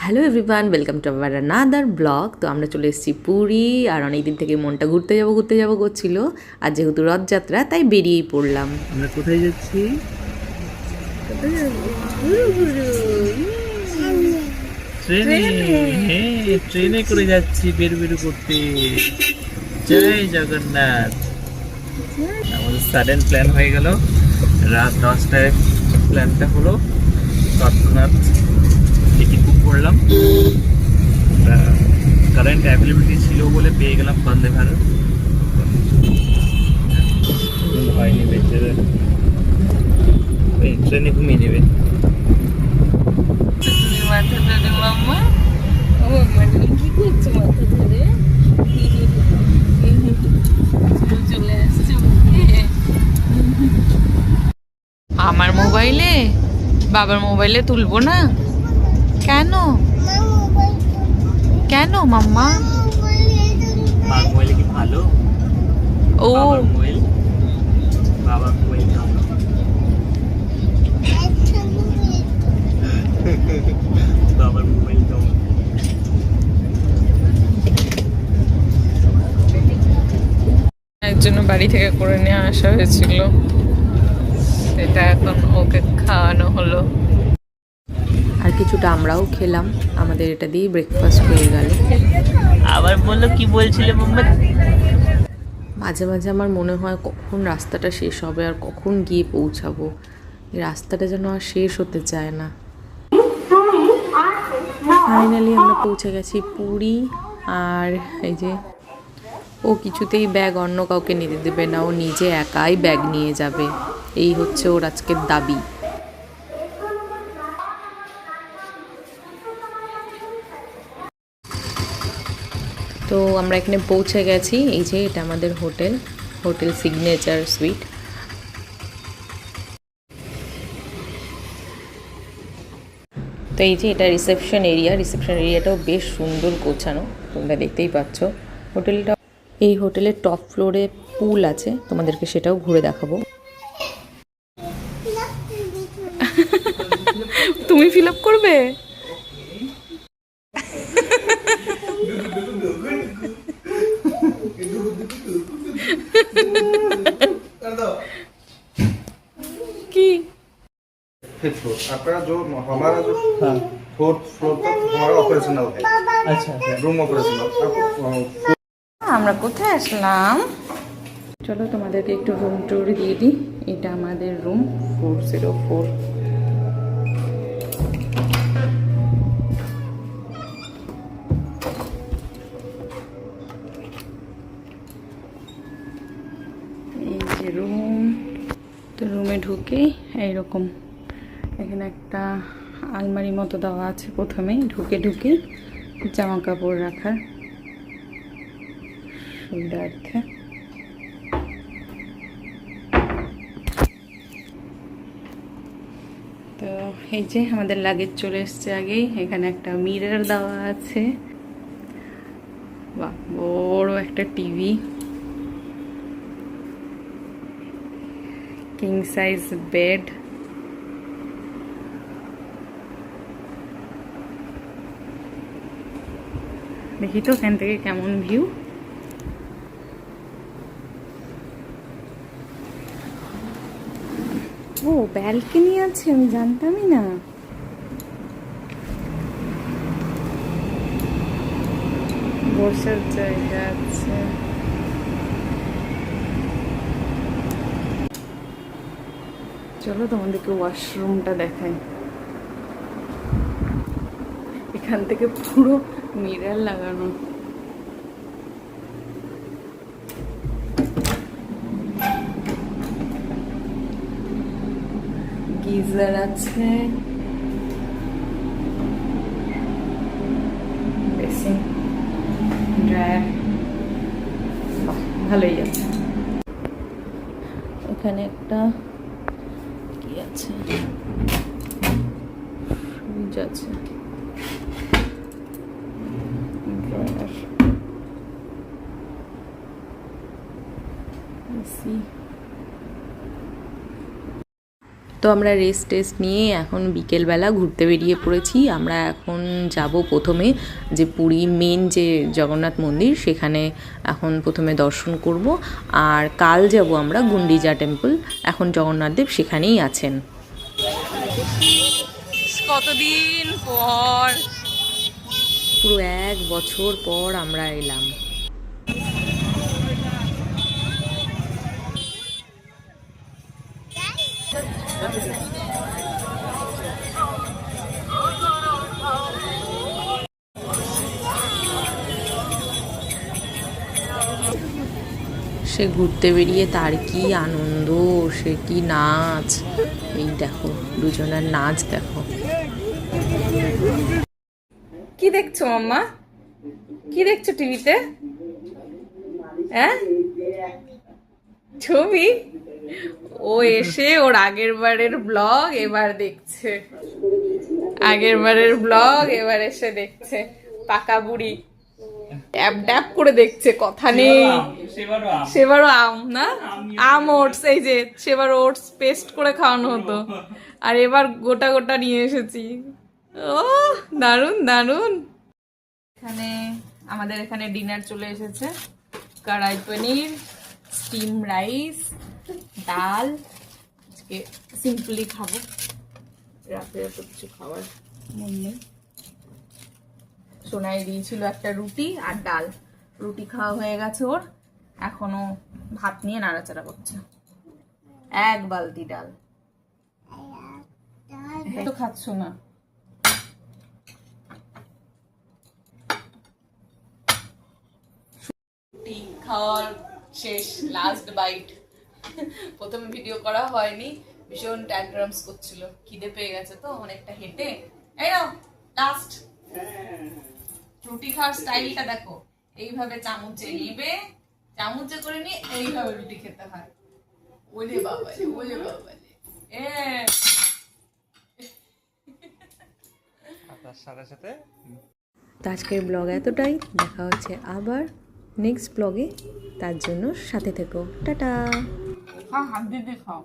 Hello everyone, welcome to our another blog. তো আমরা চলে এসেছি পুরী, আর অনেক দিন থেকে মনটা ঘুরতে যাবো করছিল। আর যেহেতু রথযাত্রা, তাই বেরিয়েই পড়লাম। আমরা কোথায় যাচ্ছি? ট্রেনে। হ্যাঁ, ট্রেনে করে যাচ্ছি বেরু বেরু করতে। জয় জগন্নাথ। আমাদের সাডেন প্ল্যান হয়ে গেল, রাত 10টায় প্ল্যানটা হলো। তৎক্ষণাৎ টিকিট বুক করলাম, কারেন্ট অ্যাভেলেবিলিটি ছিল বলে পেয়ে গেলাম বন্দে ভারত। হয়নি বেচারা, ট্রেনে ঘুমিয়ে নেবে। মাথা ধরে মাম্মা, ও মানে কি করছো মাথা ধরে? চলে আসছে মুখে। আমার মোবাইলে, বাবার মোবাইলে তুলবো না কেন? কেন মাম্মা? মার মোবাইলে কি ভালো? ও বাবার মোবাইল, বাবার মোবাইল দাও। বাবার মোবাইল দাও। এর জন্য বাড়ি থেকে করে নিয়ে আসা হয়েছিল, এটা এখন ওকে খাওয়ানো হলো। আর কিছুটা আমরাও খেলাম, আমাদের এটা দিয়েই ব্রেকফাস্ট হয়ে গেল। আবার বললো কি বলছিলে মোহাম্মদ? মাঝে মাঝে আমার মনে হয় কখন রাস্তাটা শেষ হবে আর কখন গিয়ে পৌঁছাবো। এই রাস্তাটা যেন আর শেষ হতে চায় না। ফাইনালি আমরা পৌঁছে গেছি পুরী। আর এই যে ও কিছুতেই ব্যাগ অন্য কাউকে নিতে দেবে না, ও নিজে একাই ব্যাগ নিয়ে যাবে। এই হচ্ছে ওর আজকের দাবি। তো আমরা এখানে পৌঁছে গেছি। এই যে এটা আমাদের হোটেল, হোটেল সিগনেচার সুইট। তো এই যে এটা রিসেপশন এরিয়া, রিসেপশন এরিয়াটাও বেশ সুন্দর গোছানো, তোমরা দেখতেই পাচ্ছ। হোটেলটা, এই হোটেলের টপ ফ্লোরে পুল আছে, তোমাদেরকে সেটাও ঘুরে দেখাবো। তুমি ফিল আপ করবে? কি फिफ्थ फ्लोर आपका जो हमारा जो फोर्थ फ्लोर तक हमारा ऑपरेशनल है। আচ্ছা আচ্ছা। रूम ऑपरेशनल आपको আমরা কোথায় আসলাম? চলো তোমাদেরকে একটু রুম ট্যুর দিয়ে দিই। এটা আমাদের রুম 404। এই যে রুম। তো রুমে ঢুকে এইরকম এখানে একটা আলমারি মতো দেওয়া আছে, প্রথমেই ঢুকে জামা কাপড় রাখার সুবিধার্থে। তো এই যে আমাদের লাগেজ চলে এসছে আগেই। এখানে একটা মিরর দেওয়া আছে, বাহ বড় একটা টিভি, কিং সাইজ বেড। দেখি তো এখান থেকে কেমন ভিউ। ও ব্যালকনি আছে, আমি জানতামই না। বসার জায়গা আছে। চলো তোমাদেরকে ওয়াশরুমটা দেখাই। এখান থেকে পুরো মিরর লাগানো। গিজার আছে, বেসিন, ড্রায়ার, ভালোই আছে। এখানে একটা কি আছে, ফ্রিজ আছে, ড্রায়ার, এসি। তো আমরা রেস্ট টেস্ট নিয়ে এখন বিকেলবেলা ঘুরতে বেরিয়ে পড়েছি। আমরা এখন যাব প্রথমে যে পুরী মেন যে জগন্নাথ মন্দির, সেখানে এখন প্রথমে দর্শন করব। আর কাল যাব আমরা গুন্ডিচা টেম্পল, এখন জগন্নাথদেব সেখানেই আছেন। কতদিন পর, পুরো 1 বছর পর আমরা এলাম। সে ঘুরতে বেরিয়ে তার কি আনন্দ, সে কি নাচ, এই দেখো দুজনের নাচ দেখো। কি দেখছো মাম্মা? কি দেখছো টিভিতে? হ্যাঁ, ছবি। ও এসে ওর আগের বারের ব্লগ এবার দেখছে, আগের বারের ব্লগ এবার এসে দেখছে। পাকা বুড়ি ড্যাব ড্যাব করে দেখছে, কথা নেই। সেবারও আম না, আম ওটস, এই যে সেবার ওটস পেস্ট করে খাওয়ানো হতো, আর এবার গোটা গোটা নিয়ে এসেছি। ও দারুন দারুন। আমাদের এখানে ডিনার চলে এসেছে, কড়াই পনির, স্টিম রাইস, ডাল। আজকে সিম্পলি খাবো, রাতে এত কিছু খাওয়ার মন নেই। সোনাই দিয়েছিল একটা রুটি আর ডাল, রুটি খাওয়া হয়ে গেছে ওর, এখনো ভাত নিয়ে নাড়াচাড়া করছে। 1 বালতি ডাল তো খাচ্ছ না। খাওয়ার শেষ, লাস্ট বাইট। প্রথমে ভিডিও করা হয়নি, ভীষণ ট্যান্ট্রামস করছিল, খিদে পেয়ে গেছে তো অনেকটা হেঁটে। এই নাও লাস্ট। রুটি খাওয়ার স্টাইলটা দেখো, এইভাবে চামচে নিবে, চামচে করে নিয়ে এইভাবে রুটি খেতে হয়। ওলে বাবা, ওলে বাবা। তার সাথে সাথে তো আজকের ব্লগ এতটাই, দেখা হচ্ছে আবার নেক্সট ব্লগে, তার জন্য সাথে থেকো। টাটা। হাত দিয়ে খাও।